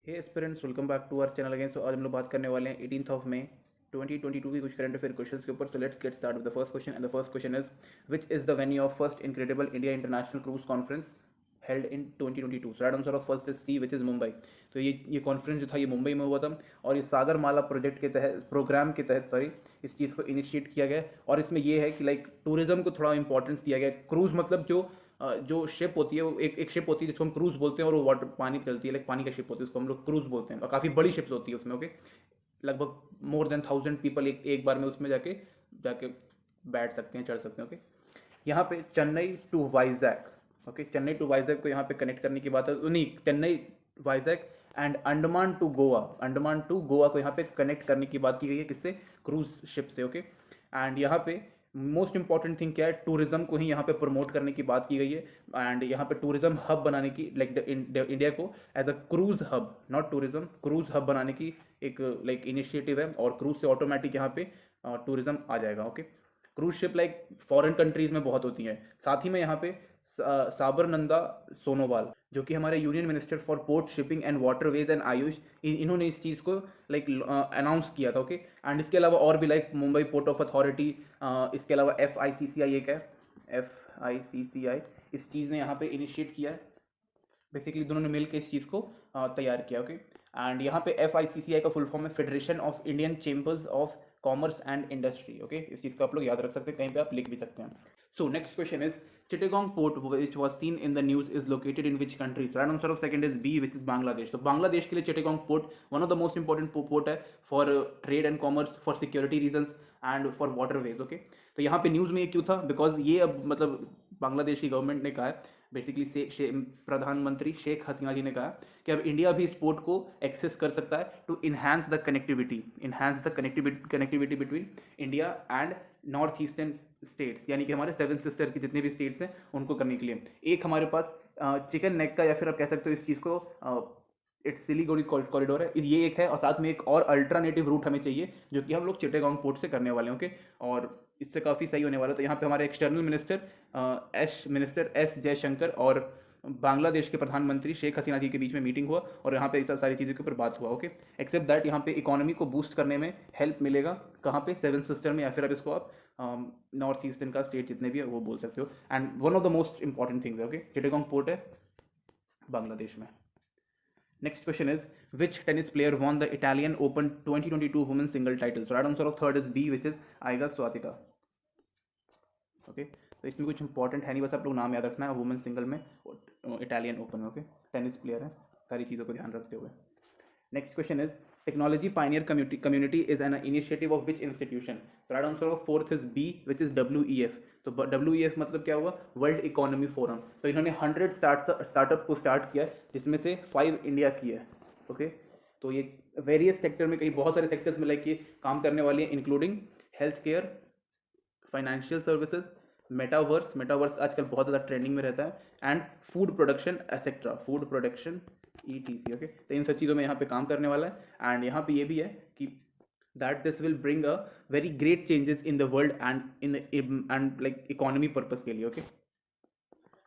Hey aspirants, welcome back to our channel again. So आज हम लोग बात करने वाले हैं 18th ऑफ मई 2022 की कुछ करंट अफेयर क्वेश्चंस के ऊपर। So let's get start with the first question and the first question is which is the venue of first incredible India international cruise conference held in 2022। So right answer of first is C which is Mumbai. तो ये conference जो था ये मुंबई में हुआ था और इस सागरमाला प्रोजेक्ट के तहत प्रोग्राम के तहत इस चीज़ को इनिशिएट किया गया। और इसमें ये है कि लाइक टूरिज्म को थोड़ा इंपॉर्टेंस दिया गया। क्रूज मतलब जो शिप होती है वो एक शिप होती है जिसको हम क्रूज बोलते हैं और वो वाटर पानी पे चलती है, लाइक पानी का शिप होती है उसको हम लोग क्रूज बोलते हैं। और काफ़ी बड़ी शिप्स होती है उसमें। ओके, लगभग मोर देन 1000 पीपल एक बार में उसमें जाके जाके बैठ सकते हैं, चढ़ सकते हैं। ओके, यहाँ पे Chennai to Vizag, okay, Chennai to Vizag को यहाँ पे कनेक्ट करने की बात है। नहीं, चेन्नई वाइजैक एंड अंडमान टू गोवा को यहाँ पे कनेक्ट करने की बात की गई है। किससे? क्रूज शिप से। ओके, एंड यहाँ पे मोस्ट इंपॉर्टेंट थिंग क्या है, टूरिज्म को ही यहाँ पे प्रमोट करने की बात की गई है। एंड यहाँ पे टूरिज्म हब बनाने की, लाइक इंडिया को as a cruise hub, not tourism, cruise hub बनाने की एक लाइक इनिशिएटिव है। और क्रूज से ऑटोमेटिक यहाँ पे टूरिज्म आ जाएगा। Okay, cruise ship like foreign countries में बहुत होती हैं। साथ ही में यहाँ पे साबरनंदा सोनोवाल जो कि हमारे union minister for port shipping and waterways and Ayush, इन्होंने इस चीज़ को लाइक अनाउंस किया था। ओके, एंड इसके अलावा और भी like Mumbai port of authority, इसके अलावा FICCI एक है, FICCI, इस चीज़ ने यहाँ पे इनिशिएट किया है। बेसिकली दोनों ने मिलकर इस चीज़ को तैयार किया। ओके, एंड यहाँ पे FICCI का फुल फॉर्म है federation of Indian chambers of commerce and industry. Okay, इस चीज़ को आप लोग याद रख सकते हैं, कहीं पे आप लिख भी सकते हैं। सो next question is Chittagong port which was seen in the news is located in which country? So right answer of second is B, which is Bangladesh. तो बांग्लादेश के लिए Chittagong port one of the most important port है for trade and commerce, for security reasons and for waterways. Okay, तो यहाँ पे news में ये क्यों था? बिकॉज ये अब मतलब बांग्लादेश की गवर्नमेंट ने कहा है, बेसिकली प्रधानमंत्री शेख हसीना जी ने कहा कि अब इंडिया भी इस पोर्ट को एक्सेस कर सकता है to enhance the connectivity between India and north eastern states, यानी कि हमारे 7 सिस्टर की जितने भी स्टेट्स हैं उनको करने के लिए। एक हमारे पास चिकन नेक का, या फिर आप कह सकते हो इस चीज़ को इट्स सिलीगुड़ी कॉरिडोर है, ये एक है। और साथ में एक और अल्टरनेटिव रूट हमें चाहिए जो कि हम लोग चिटागोंग पोर्ट से करने वाले हैं। ओके, और इससे काफ़ी सही होने वाला है। तो यहाँ पे हमारे एक्सटर्नल मिनिस्टर एस जयशंकर और बांग्लादेश के प्रधानमंत्री शेख हसीना जी के बीच में मीटिंग हुआ और यहाँ पे इस सारी चीज़ों के ऊपर बात हुआ। ओके, एक्सेप्ट दैट यहाँ पे इकोनॉमी को बूस्ट करने में हेल्प मिलेगा। कहाँ पे? 7 सिस्टर में, या फिर अब इसको आप नॉर्थ ईस्टर्न का स्टेट जितने भी है वो बोल सकते हो। And one of the most important things है। ओके, चिटागोंग पोर्ट है बांग्लादेश में। Next question is which tennis player won the Italian Open 2022 women single title? Right answer of third is B, which is Iga Swiatek. Okay, तो इसमें कुछ important है नहीं, बस आप लोग नाम याद रखना है वुमेन सिंगल में, इटालियन ओपन में। ओके, टेनिस प्लेयर है, सारी चीज़ों को ध्यान रखते हुए। Next question is technology pioneer community is an initiative of which institution? Right answer of fourth is B, which is WEF। तो WEF मतलब क्या हुआ? World economy forum. तो इन्होंने 100 स्टार्टअप को स्टार्ट किया जिसमें से 5 इंडिया की है। ओके, तो ये वेरियस सेक्टर में, कई बहुत सारे सेक्टर्स में लाइक ये काम करने वाली है, including health care, financial services, metaverse आजकल बहुत ज़्यादा ट्रेंडिंग में रहता है, and food production etcetera, food production ETC। Okay, तो इन सब चीज़ों में यहाँ पे काम करने वाला है। एंड यहाँ पे ये भी है कि that this will bring a very great changes in the world and like economy purpose के लिए। ओके,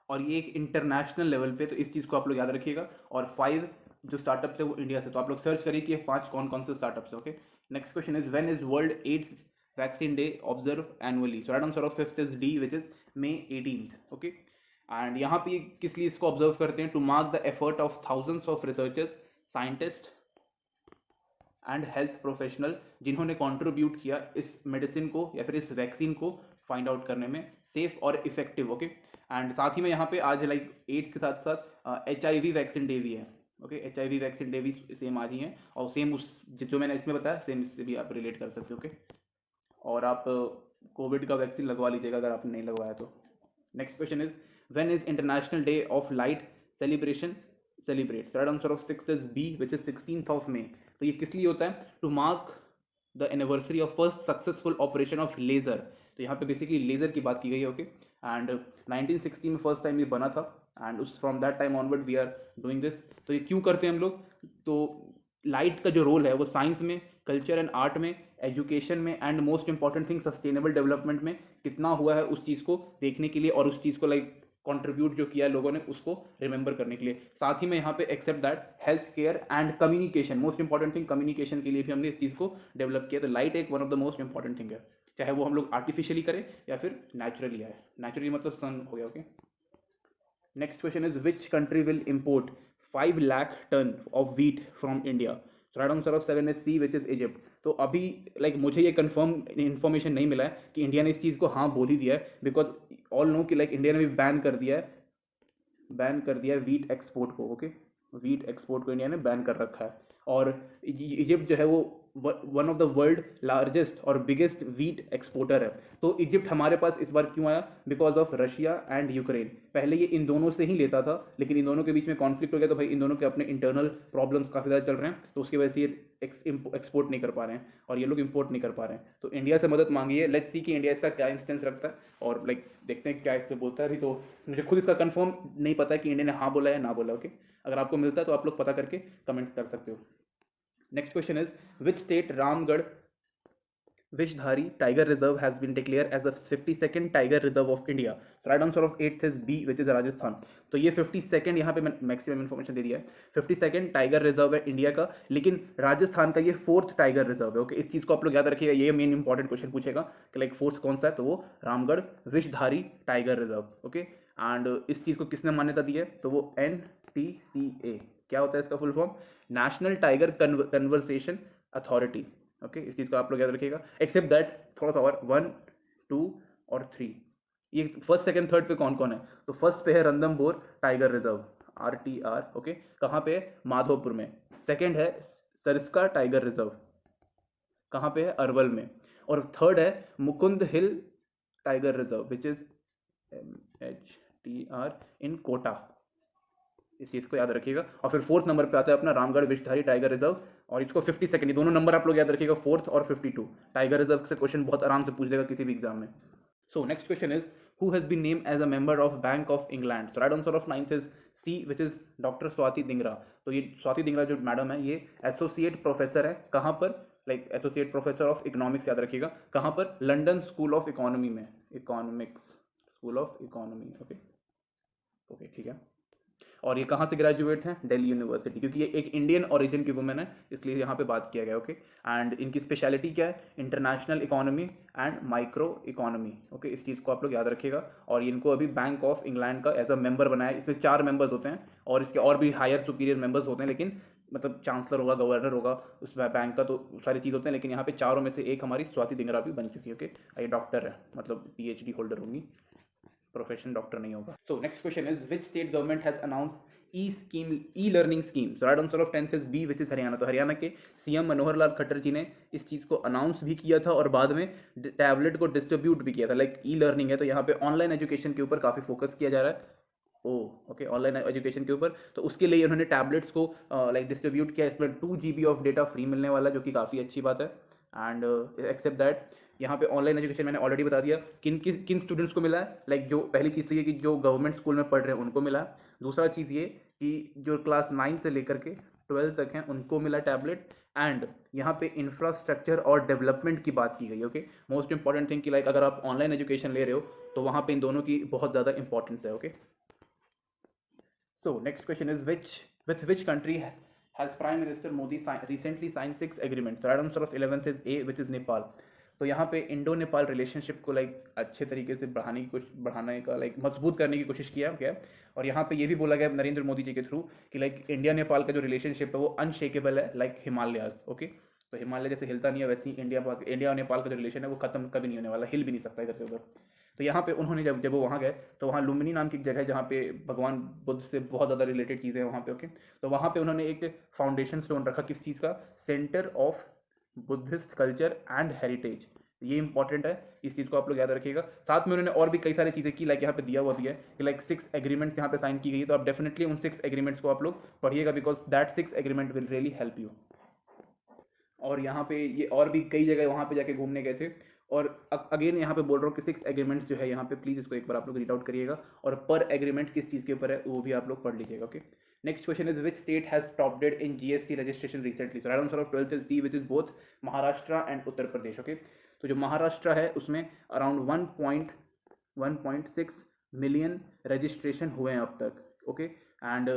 और ये एक इंटरनेशनल लेवल पे, तो इस चीज़ को आप लोग याद रखिएगा। और 5 जो स्टार्टअप्स है वो इंडिया से, तो आप लोग सर्च करिए कि 5 कौन कौन से स्टार्टअप्स है। Okay, next question is when is world AIDS vaccine day observe annually? So right answer of fifth is D, which is May 18th। Okay, and यहाँ पे किस लिए इसको ऑब्जर्व करते हैं? To mark the effort of thousands of researchers, scientist and health professional जिन्होंने contribute किया इस मेडिसिन को या फिर इस वैक्सीन को फाइंड आउट करने में सेफ और इफेक्टिव। ओके, एंड साथ ही में यहाँ पे आज लाइक एड्स के साथ साथ HIV वैक्सीन डे भी है। ओके, HIV वैक्सीन डे भी सेम आज ही है, और सेम उस जो मैंने इसमें बताया सेम इससे भी आप रिलेट कर सकते हो। ओके, और आप कोविड का वैक्सीन लगवा लीजिएगा अगर आपने नहीं लगवाया तो। Next question is when is international day of light celebration celebrate? Right answer of six is B, which is 16th of May। तो ये किस लिए होता है? To mark the anniversary of first successful operation of laser. तो यहाँ पे basically laser की बात की गई है। ओके, एंड 1960 में फर्स्ट टाइम ये बना था, एंड उस from that time onward we are doing this. तो ये क्यों करते हैं हम लोग? तो लाइट का जो रोल है वो साइंस में, कल्चर एंड आर्ट में, एजुकेशन में, and most important thing sustainable development में कितना हुआ है उस चीज़ को देखने के लिए, और उस चीज़ को लाइक कंट्रीब्यूट जो किया है लोगों ने उसको रिमेंबर करने के लिए। साथ ही में यहाँ पे except that health care and communication, most important thing communication के लिए भी हमने इस चीज़ को डेवलप किया। तो लाइट एक one of the most important thing है, चाहे वो हम लोग आर्टिफिशियली करें या फिर नेचुरली आए। नेचुरली मतलब सन हो गया। Okay, next question is which country will import 5 lakh ton of wheat from India? तो right answer of 7 is C which is Egypt. तो अभी मुझे ये कंफर्म इन्फॉर्मेशन नहीं मिला है कि इंडिया ने इस चीज़ को हाँ बोल ही दिया है, बिकॉज ऑल नो कि इंडिया ने भी बैन कर दिया है व्हीट एक्सपोर्ट को। ओके, व्हीट एक्सपोर्ट को इंडिया ने बैन कर रखा है। और इजिप्ट जो है वो one of the world largest और बिगेस्ट व्हीट एक्सपोर्टर है। तो इजिप्ट हमारे पास इस बार क्यों आया? Because of Russia and Ukraine. पहले ये इन दोनों से ही लेता था, लेकिन इन दोनों के बीच में कॉन्फ्लिक्ट हो गया, तो भाई इन दोनों के अपने इंटरनल प्रॉब्लम्स काफ़ी ज़्यादा चल रहे हैं, तो उसकी वजह से ये एक्सपोर्ट नहीं कर पा रहे हैं और ये लोग इंपोर्ट नहीं कर पा रहे हैं। तो इंडिया से मदद मांगी है। लेट्स सी कि इंडिया इसका क्या इंस्टेंस रखता है और देखते हैं क्या इस पर बोलता है। अभी तो मुझे खुद इसका कंफर्म नहीं पता है कि इंडिया ने हाँ बोला है ना बोला। ओके, अगर आपको मिलता है तो आप लोग पता करके कमेंट कर सकते हो। Next question is which state Ramgarh Vishdhari tiger reserve has been declare as the 52nd tiger reserve of India? Right answer of 8th is B which is Rajasthan. तो ये 52nd यहाँ पे मैक्सिमम इन्फॉर्मेशन दे दिया है। 52nd टाइगर रिजर्व है India का, लेकिन राजस्थान का ये 4th टाइगर रिजर्व है। ओके, इस चीज़ को आप लोग याद रखिएगा, ये मेन इंपॉर्टेंट क्वेश्चन पूछेगा कि 4th कौन सा है, तो वो Ramgarh Vishdhari tiger reserve. Okay, and इस चीज़ को किसने मान्यता दी है? तो वो NTCA। क्या होता है इसका full form? National tiger conversation authority. Okay, इस चीज़ को आप लोग याद रखिएगा। एक्सेप्ट दैट थोड़ा सा और 1, 2 और 3, ये फर्स्ट सेकंड थर्ड पे कौन कौन है? तो फर्स्ट पे है Ranthambore tiger reserve RTR। Okay, कहाँ पे है? माधोपुर में। सेकंड है सरिस्का टाइगर रिजर्व, कहाँ पे है? अरवल में। और थर्ड है Mukund hill tiger reserve which is MHTR in Kota. इस चीज़ को याद रखिएगा। और फिर 4th नंबर पे आता है अपना रामगढ़ विषधारी टाइगर रिजर्व, और इसको 52nd, ये दोनों नंबर आप लोग याद रखिएगा, 4th और 52। टाइगर रिजर्व से क्वेश्चन बहुत आराम से पूछ लेगा किसी भी एग्जाम में। So next question is who has been named as a member of Bank of England? So right answer of 9th is C which is doctor Swati Dhingra. तो ये स्वाति दिंगरा जो मैडम है, ये एसोसिएट प्रोफेसर है। कहाँ पर? एसोसिएट प्रोफेसर ऑफ इकोनॉमिक्स, याद रखिएगा। कहाँ पर? लंदन स्कूल ऑफ इकोनॉमी में, economics school of economy. Okay okay, ठीक है। और ये कहाँ से ग्रेजुएट हैं? दिल्ली यूनिवर्सिटी, क्योंकि ये एक इंडियन ओरिजिन की वुमेन है, इसलिए यहाँ पे बात किया गया। ओके, एंड इनकी स्पेशलिटी क्या है? International economy and micro economy. Okay, इस चीज़ को आप लोग याद रखिएगा। और इनको अभी बैंक ऑफ इंग्लैंड का एज अ मेंबर बनाया है। इसमें 4 मेंबर्स होते हैं और इसके और भी हायर सुपीरियर मेंबर्स होते हैं, लेकिन चांसलर होगा, गवर्नर होगा उस बैंक का, तो सारी चीज़ होते हैं। लेकिन यहाँ पे चारों में से एक हमारी स्वाति दिंगरा भी बन चुकी है। ओके, ये डॉक्टर है, PhD होल्डर होंगी, प्रोफेशन डॉक्टर नहीं होगा। So next question is which state government has announce e learning scheme? So right answer of 10th is B which is Haryana. तो हरियाणा के CM मनोहर लाल खट्टर जी ने इस चीज़ को अनाउंस भी किया था और बाद में टैबलेट को डिस्ट्रीब्यूट भी किया था। ई लर्निंग है, तो यहाँ पे ऑनलाइन एजुकेशन के ऊपर काफ़ी फोकस किया जा रहा है। ओके, ऑनलाइन एजुकेशन के ऊपर, तो उसके लिए उन्होंने टैबलेट्स को डिस्ट्रीब्यूट किया। इसमें 2 GB ऑफ डेटा फ्री मिलने वाला है, जो कि काफ़ी अच्छी बात है। एंड एक्सेप्ट दैट यहाँ पे ऑनलाइन एजुकेशन मैंने ऑलरेडी बता दिया किन स्टूडेंट्स को मिला है। जो पहली चीज़ तो ये कि जो गवर्नमेंट स्कूल में पढ़ रहे हैं उनको मिला है। दूसरा चीज़ ये कि जो क्लास 9 से लेकर के 12 तक हैं उनको मिला टैबलेट। एंड यहाँ पे इंफ्रास्ट्रक्चर और डेवलपमेंट की बात की गई। ओके, मोस्ट इंपॉर्टेंट थिंग कि अगर आप ऑनलाइन एजुकेशन ले रहे हो तो वहाँ पे इन दोनों की बहुत ज़्यादा इंपॉर्टेंस है। Okay, so next question is with which country has Prime Minister Modi recently signed 6 agreements? The right answer of 11th is A which is Nepal. तो यहाँ पे इंडो नेपाल रिलेशनशिप को अच्छे तरीके से बढ़ाने का मजबूत करने की कोशिश किया गया। और यहाँ पे ये भी बोला गया नरेंद्र मोदी जी के थ्रू कि इंडिया नेपाल का जो रिलेशनशिप है वो अनशेकेबल है, हिमालयाज। ओके, तो हिमालय जैसे हिलता नहीं है, वैसे ही इंडिया और नेपाल का जो रिलेशन है वो खत्म कभी नहीं होने वाला, हिल भी नहीं सकता इधर से उधर। तो यहाँ पे उन्होंने जब वो वहाँ गए तो वहाँ लुम्बिनी नाम की एक जगह है जहाँ पे भगवान बुद्ध से बहुत ज़्यादा रिलेटेड चीज़ें हैं वहाँ पे। ओके, तो वहाँ पे उन्होंने एक फाउंडेशन स्टोन रखा, किस चीज़ का? Centre of Buddhist culture and heritage. ये इंपॉर्टेंट है, इस चीज़ को आप लोग याद रखिएगा। साथ में उन्होंने और भी कई सारी चीज़ें की, यहाँ पे दिया हुआ भी है कि 6 एग्रीमेंट्स यहाँ पे साइन की गई है। तो आप डेफिनेटली उन 6 एग्रीमेंट्स को आप लोग पढ़िएगा, because that 6 agreement will really help you. और यहाँ पे ये और भी कई जगह वहाँ पे जाके घूमने गए थे। और अगेन यहाँ पे बोल रहा हूँ कि 6 एग्रीमेंट्स जो है यहाँ पे, प्लीज़ इसको एक बार आप लोग रीड आउट करिएगा। और पर एग्रीमेंट किस चीज़ के ऊपर है वो भी आप लोग पढ़ लीजिएगा। Okay, next question is which state has topped in GST registration recently? So right answer of 12th is C which is both Maharashtra and Uttar Pradesh. Okay, तो जो महाराष्ट्र है उसमें अराउंड 1.6 मिलियन रजिस्ट्रेशन हुए हैं अब तक, ओके। एंड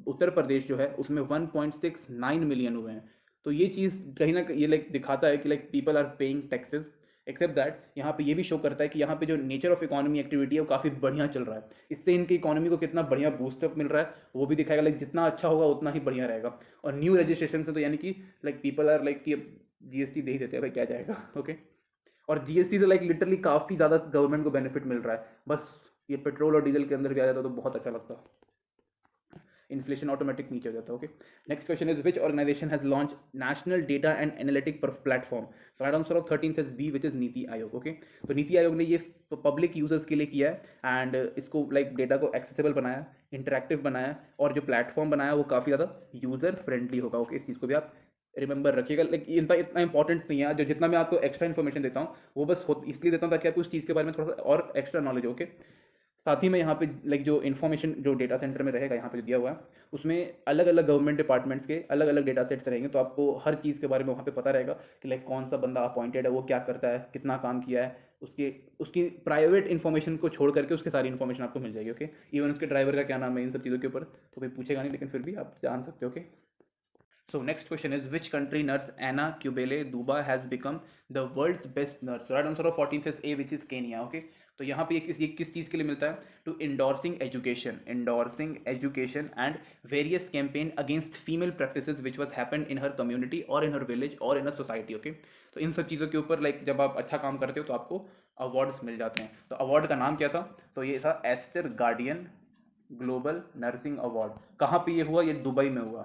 उत्तर प्रदेश जो है उसमें 1.69 मिलियन हुए हैं। तो ये चीज़ कहीं ना कहीं ये लाइक दिखाता है कि like people are paying taxes. Except that यहाँ पे ये भी शो करता है कि यहाँ पे जो नेचर ऑफ इकोनॉमी एक्टिविटी है वो काफ़ी बढ़िया चल रहा है। इससे इनकी इकोनॉमी को कितना बढ़िया बूस्टअप मिल रहा है वो भी दिखाएगा। लाइक जितना अच्छा होगा उतना ही बढ़िया रहेगा। और न्यू रजिस्ट्रेशन से तो यानी कि लाइक पीपल आर लाइक कि जीएसटी दे ही देते हैं भाई, क्या जाएगा, ओके। और जीएसटी से लाइक लिटरली काफ़ी ज़्यादा गवर्नमेंट को बेनिफिट मिल रहा है। बस ये पेट्रोल और डीजल के अंदर भी आ जाता तो बहुत अच्छा लगता। इन्फ्लेशन ऑटोमेटिक नीचे हो जाता है, okay. Next question is which organisation has launch national data and analytic platform. So right answer of 13 is B which is NITI Aayog, okay. तो नीति आयोग ने ये पब्लिक यूजर्स के लिए किया है एंड इसको लाइक डेटा को एक्सेसिबल बनाया, इंटरेक्टिव बनाया और जो प्लेटफॉर्म बनाया वो काफ़ी ज़्यादा यूजर फ्रेंडली होगा, ओके। इस चीज़ को भी आप रिमेंबर रखिएगा। लाइक इतना इंपॉर्टेंट नहीं है, जो जितना मैं आपको एक्स्ट्रा इन्फॉर्मेशन देता हूँ वो बस इसलिए देता हूँ ताकि आपको उस चीज़ के बारे में थोड़ा सा और एक्स्ट्रा नॉलेज हो, ओके। साथ ही में यहाँ पे लाइक जो इन्फॉर्मेशन जो डेटा सेंटर में रहेगा यहाँ पे दिया हुआ है उसमें अलग अलग गवर्नमेंट डिपार्टमेंट्स के अलग अलग डेटा सेट्स रहेंगे। तो आपको हर चीज़ के बारे में वहाँ पे पता रहेगा कि लाइक कौन सा बंदा अपॉइंटेड है, वो क्या करता है, कितना काम किया है, उसके उसकी प्राइवेट इन्फॉर्मेशन को छोड़ करके उसकी सारी इन्फॉर्मेशन आपको मिल जाएगी, ओके। इवन उसके ड्राइवर का क्या नाम है, इन सब चीज़ों के ऊपर तो कोई पूछेगा नहीं, लेकिन फिर भी आप जान सकते हो, okay. So next question is which country nurse Anna Kubele Duba has become the world's best nurse? So right answer of 14 says A, which is Kenya. Okay. तो यहाँ पे ये किस चीज़ के लिए मिलता है? To endorsing education and various campaign against female practices which was happened in her community or in her village or in a society. Okay. तो इन सब चीज़ों के ऊपर लाइक जब आप अच्छा काम करते हो तो आपको अवार्ड्स मिल जाते हैं। तो अवार्ड का नाम क्या था? तो ये था Aster guardian global nursing award. कहाँ पे ये हुआ? ये दुबई में हुआ,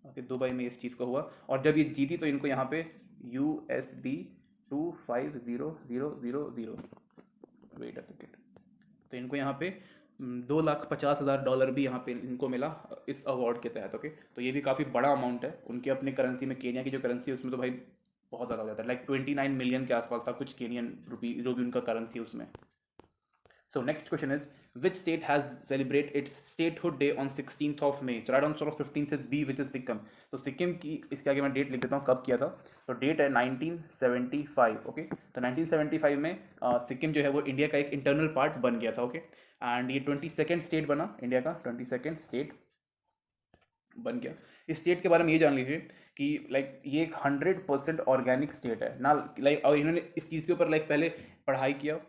ओके। दुबई में इस चीज़ को हुआ और जब ये जीती तो इनको यहाँ पे USD 250,000, वेट अ सेकेंड, तो इनको यहाँ पे $250,000 भी यहाँ पे इनको मिला इस अवार्ड के तहत, ओके। तो ये भी काफ़ी बड़ा अमाउंट है उनके अपने करेंसी में। केनिया की जो करेंसी है उसमें तो भाई बहुत ज़्यादा हो जाता है, लाइक 29 मिलियन के आसपास था कुछ केनियन रुपी जो भी उनका करेंसी है उसमें। So next question is which state has celebrate its statehood day on 16th of May? So right answer of 15th is B, which is Sikkim. तो सिक्किम की इसके आगे मैं डेट लिख देता हूँ कब किया था। तो डेट है 1975, ओके। तो 1975 में सिक्किम जो है वो इंडिया का एक इंटरनल पार्ट बन गया था, ओके। एंड ये 22nd स्टेट बना, इंडिया का 22nd स्टेट बन गया। इस स्टेट के बारे में ये जान लीजिए कि लाइक ये एक 100% ऑर्गेनिक स्टेट है ना, लाइक। और इन्होंने इस चीज़ के ऊपर लाइक पहले पढ़ाई किया,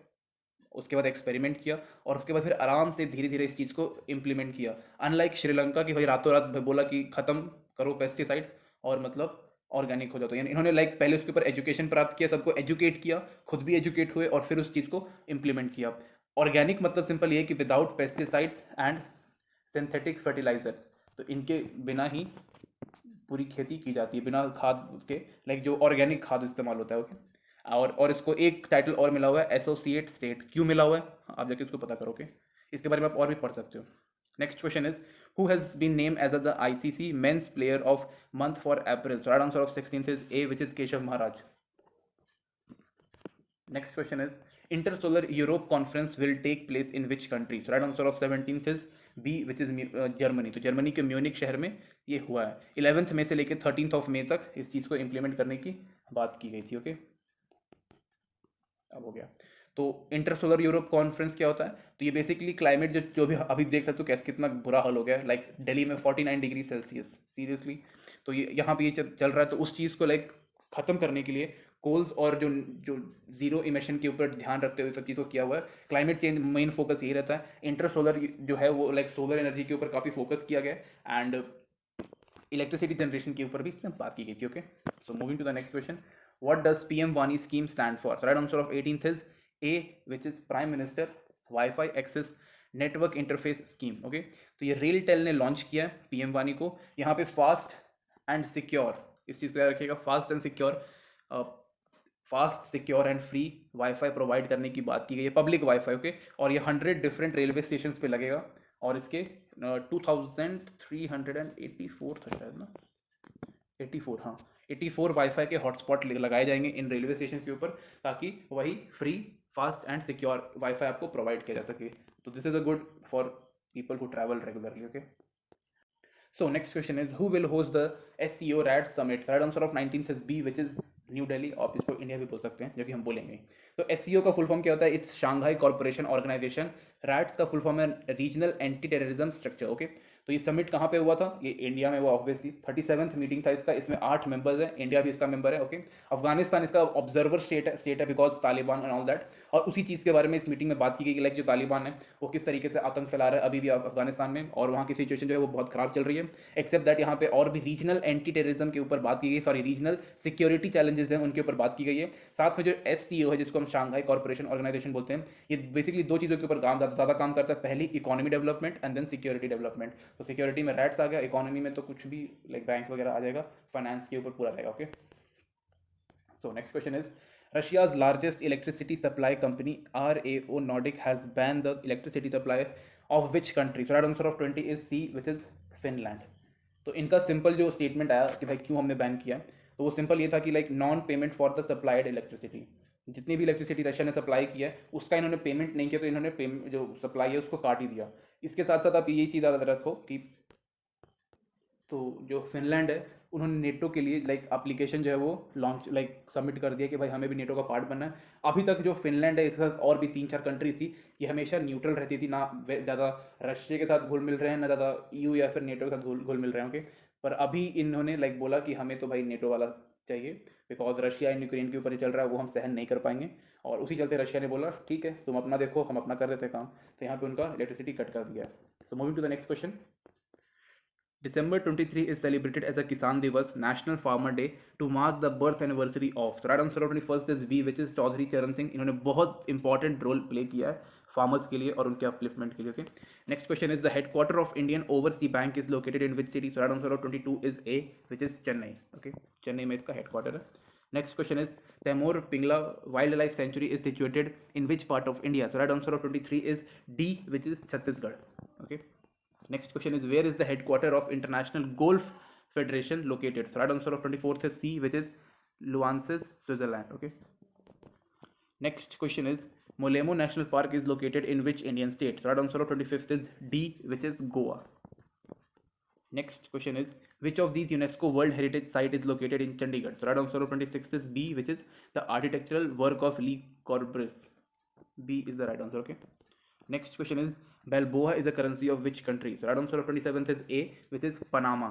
उसके बाद एक्सपेरिमेंट किया और उसके बाद फिर आराम से धीरे धीरे इस चीज़ को इम्प्लीमेंट किया। अनलाइक श्रीलंका की भाई रातों रात बोला कि ख़त्म करो पेस्टिसाइड्स और मतलब ऑर्गेनिक हो जाता है। यानी इन्होंने लाइक पहले उसके ऊपर एजुकेशन प्राप्त किया, सबको एजुकेट किया, खुद भी एजुकेट हुए और फिर उस चीज़ को इम्प्लीमेंट किया। ऑर्गेनिक मतलब सिंपल ये कि without pesticides and synthetic fertilisers. तो इनके बिना ही पूरी खेती की जाती है, बिना खाद के, लाइक जो ऑर्गेनिक खाद इस्तेमाल होता है, ओके। और इसको एक टाइटल और मिला हुआ है एसोसिएट स्टेट। क्यों मिला हुआ है आप जाके इसको पता करोगे, इसके बारे में आप और भी पढ़ सकते हो। Next question is who has been name as the ICC men's player of month for April. So right answer of 16th is A, which is Keshav Maharaj. Next question is Intersolar Europe conference will take place in which country. So right answer of 17th is B, which is Germany. तो Germany के Munich शहर में ये हुआ है। 11th मई से लेकर 13th मई तक इस चीज़ को इम्प्लीमेंट करने की बात की गई थी, ओके। अब हो गया। तो इंटरसोलर यूरोप कॉन्फ्रेंस क्या होता है? तो ये बेसिकली क्लाइमेट जो भी अभी देख सकते हो कैसे कितना बुरा हाल हो गया है, लाइक दिल्ली में 49 डिग्री सेल्सियस, सीरियसली। तो ये यहाँ पे ये चल रहा है। तो उस चीज़ को लाइक ख़त्म करने के लिए कोल्स और जो जो जीरो इमिशन के ऊपर ध्यान रखते हुए सब चीज़ को किया हुआ है। क्लाइमेट चेंज मेन फोकस यही रहता है। इंटरसोलर जो है वो लाइक सोलर एनर्जी के ऊपर काफ़ी फोकस किया गया है एंड इलेक्ट्रिसिटी जनरेशन के ऊपर भी इसमें बात की गई थी, okay. So moving to the next question, what does PM Wani scheme stand for? So right answer of 18th is A, which is Prime Minister Wi-Fi Access Network Interface Scheme, okay। तो ये rail tell ने launch किया है PM वानी को। यहाँ पे fast and secure, इस चीज़ को याद रखिएगा, fast secure and free wifi provide करने की बात की गई है, पब्लिक वाईफाई, ओके। और ये 100 डिफरेंट रेलवे स्टेशन पे लगेगा और इसके 2384 था शायद ना, 84, हाँ 84 वाईफाई के हॉटस्पॉट लगाए जाएंगे इन रेलवे स्टेशन के ऊपर ताकि वही free fast and secure wifi आपको प्रोवाइड किया जा सके। तो this is a good for people who travel regularly, okay. So next question is who will host the SCO RAD summit? Right answer of 19th is B, which is new Delhi, आप इसको India भी बोल सकते हैं, जो कि हम बोलेंगे। तो एससीओ का फुल फॉर्म क्या होता है? It's Shanghai corporation organisation. RATS का फुल फॉर्म है regional anti terrorism structure. Okay, तो ये समिट कहाँ पे हुआ था? ये इंडिया में हुआ ऑब्वियसली। 37th मीटिंग था इसका, इसमें 8 मेंबर्स हैं, इंडिया भी इसका मेंबर है। ओके, अफगानिस्तान इसका ऑब्जर्वर स्टेट है because Taliban and all that. और उसी चीज़ के बारे में इस मीटिंग में बात की गई कि लाइक जो तालिबान है वो किस तरीके से आतंक फैला रहा है अभी भी अफगानिस्तान में, और वहाँ की सिचुएशन जो है वो बहुत खराब चल रही है। एक्सेप्ट दैट यहाँ पे और भी रीजनल एंटी टेररिज्म के ऊपर बात की गई, सॉरी रीजनल सिक्योरिटी चैलेंजेस हैं उनके ऊपर बात की गई है। साथ में जो एससीओ है, जिसको हम शंघाई कॉर्पोरेशन ऑर्गेनाइजेशन बोलते हैं, ये बेसिकली दो चीज़ों के ऊपर ज़्यादा काम करता है। पहली economy development and then security development. तो सिक्योरिटी में रैट्स आ गया, इकोनॉमी में तो कुछ भी लाइक बैंक वगैरह आ जाएगा, फाइनेंस के ऊपर पूरा रहेगा। Okay, so next question is Russia's largest electricity supply company RAO Nordic has banned the electricity supply of which country? So right answer of 20 is C, which is Finland. तो इनका simple जो statement आया कि भाई क्यों हमने ban किया, तो वो सिंपल ये था कि like non payment for the supplied electricity. जितनी भी इलेक्ट्रिसिटी रशिया ने सप्लाई किया है उसका इन्होंने पेमेंट नहीं किया, तो इन्होंने जो सप्लाई है उसको काट ही दिया। इसके साथ साथ आप यही चीज़ याद रखो कि तो जो फिनलैंड है उन्होंने नेटो के लिए लाइक एप्लीकेशन जो है वो लॉन्च लाइक सबमिट कर दिया कि भाई हमें भी नेटो का पार्ट बनना है। अभी तक जो फिनलैंड है, इसके साथ और भी 3-4 कंट्रीज थी, ये हमेशा न्यूट्रल रहती थी, ना ज़्यादा रशिया के साथ घुल मिल रहे हैं, ना ज़्यादा ईयू या फिर नेटो के साथ घुल मिल रहे हैं। ओके, पर अभी इन्होंने लाइक बोला कि हमें तो भाई नेटो वाला चाहिए, बिकॉज रशिया एंड यूक्रेन के ऊपर ही चल रहा है, वो हम सहन नहीं कर पाएंगे। और उसी चलते रशिया ने बोला ठीक है तुम अपना देखो, हम अपना कर देते हैं काम। तो यहाँ पे उनका इलेक्ट्रिसिटी कट कर दिया है। So moving to the next question. December 23 is celebrated as a Kisan Divas, National Farmer Day, to mark the birth anniversary of. So right answer of 21st is B, which is Chaudhary Charan Singh. इन्होंने बहुत important role play किया है farmers के लिए और उनके upliftment के लिए। Okay, next question is the headquarter of Indian overseas bank is located in which city? So right answer of 22 is A, which is Chennai. Okay, Chennai में इसका हेडक्वार्टर है। Next question is Tamor Pingla wild life sanctuary is situated in which part of India? So right answer of 23 is D, which is Chhattisgarh. Okay, next question is where is the headquarter of International Golf Federation located? So right answer of 24th is C, which is Luances, Switzerland. Okay, next question is Molemo National Park is located in which Indian state? So right answer of 25th is D, which is Goa. Next question is which of these UNESCO World Heritage Site is located in Chandigarh? So right answer of 26th is B, which is the architectural work of Le Corbusier. B is the right answer. Okay, next question is Balboa is a currency of which country? So right answer of 27th is A, which is Panama.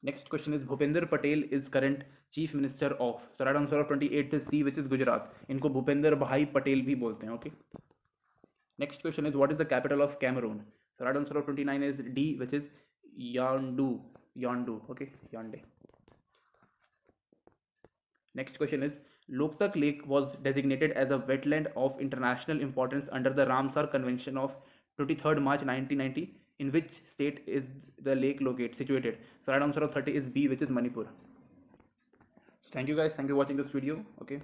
Next question is Bhupender Patel is current chief minister of. So right answer of 28th is C, which is Gujarat. इनको भूपेंद्र भाई पटेल भी बोलते हैं। Okay, next question is what is the capital of Cameroon? So right answer of 29 is D, which is Yaoundé. Okay, Yaoundé. Next question is Loktak Lake was designated as a wetland of international importance under the Ramsar Convention of 23rd March 1990. In which state is the lake situated? So right answer of 30 is B, which is Manipur. So thank you guys. Thank you for watching this video. Okay.